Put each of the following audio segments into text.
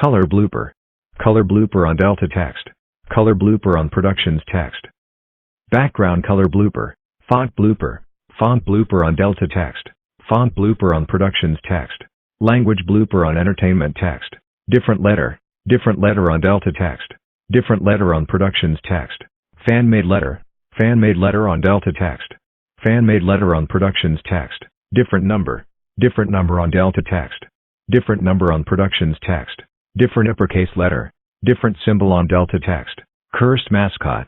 Color blooper. Color blooper on Delta text. Color blooper on Productions text. Background color blooper. Font blooper. Font blooper on Delta text. Font blooper on Productions text. Language blooper on Entertainment text. Different letter. Different letter on Delta text. Different letter on Productions text. Fan-made letter. Fan-made letter on Delta text. Fan-made letter on Productions text. Different number. Different number on Delta text. Different number on Productions text. Different uppercase letter. Different symbol on Delta text. Cursed mascot.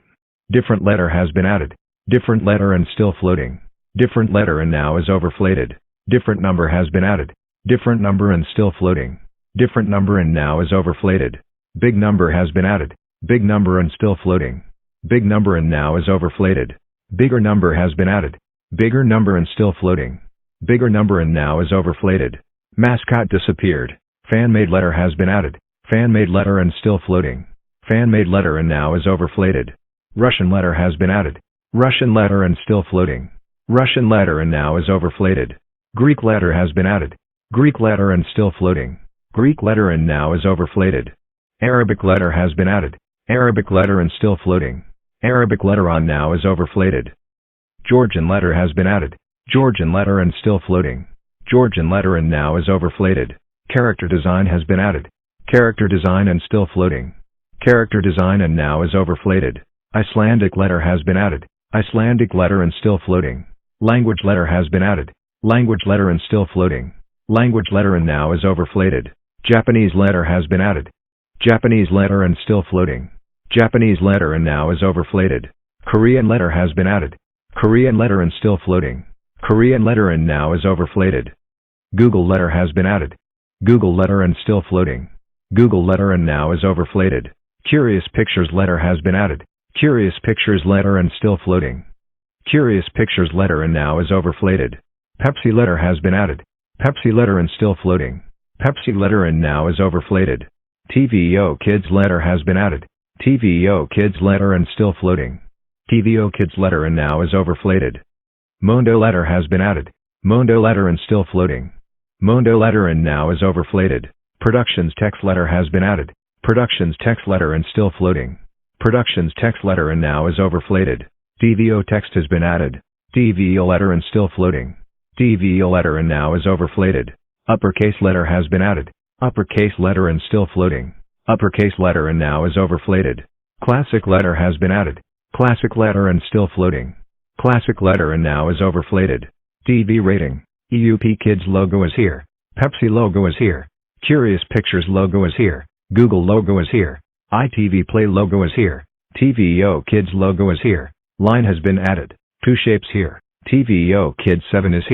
Different letter has been added. Different letter and still floating. Different letter and now is overflated. Different number has been added. Different number and still floating. Different number and now is overflated. Big number has been added. Big number and still floating. Big number and now is overflated. Bigger number has been added. Bigger number and still floating. Bigger number and now is overflated. Mascot disappeared. Fan-made letter has been added. Fan-made letter and still floating. Fan-made letter and now is overflated. Russian letter has been added. Russian letter and still floating. Russian letter and now is overflated. Greek letter has been added. Greek letter and still floating. Greek letter and now is overflated. Arabic letter has been added. Arabic letter and still floating. Arabic letter on now is overflated. Georgian letter has been added. Georgian letter and still floating. Georgian letter and now is overflated. Character design has been added. Character design and still floating. Character design and now is overflated. Icelandic letter has been added. Icelandic letter and still floating. Language letter has been added. Language letter and still floating. Language letter and now is overflated. Japanese letter has been added. Japanese letter and still floating. Japanese letter and now is overflated. Korean letter has been added. Korean letter and still floating. Korean letter and now is overflated. Google letter has been added. Google letter and still floating. Google letter and now is overflated. Curious Pictures letter has been added. Curious Pictures letter and still floating. Curious Pictures letter and now is overflated. Pepsi letter has been added. Pepsi letter and still floating. Pepsi letter and now is overflated. TVO Kids letter has been added. TVO Kids letter and still floating. TVO Kids letter and now is overflated. Mondo letter has been added. Mondo letter and still floating. Mondo letter and now is overflated. Productions text letter has been added. Productions text letter and still floating. Productions text letter and now is overflated. TVO text has been added. TVO letter and still floating. TVO letter and now is overflated. Uppercase letter has been added. Uppercase letter and still floating. Uppercase letter and now is overflated. Classic letter has been added. Classic letter and still floating. Classic letter and now is overflated. TV rating. EUP Kids logo is here. Pepsi logo is here. Curious Pictures logo is here. Google logo is here. ITV Play logo is here. TVO Kids logo is here. Line has been added. 2 shapes here. TVO Kids 7 is here.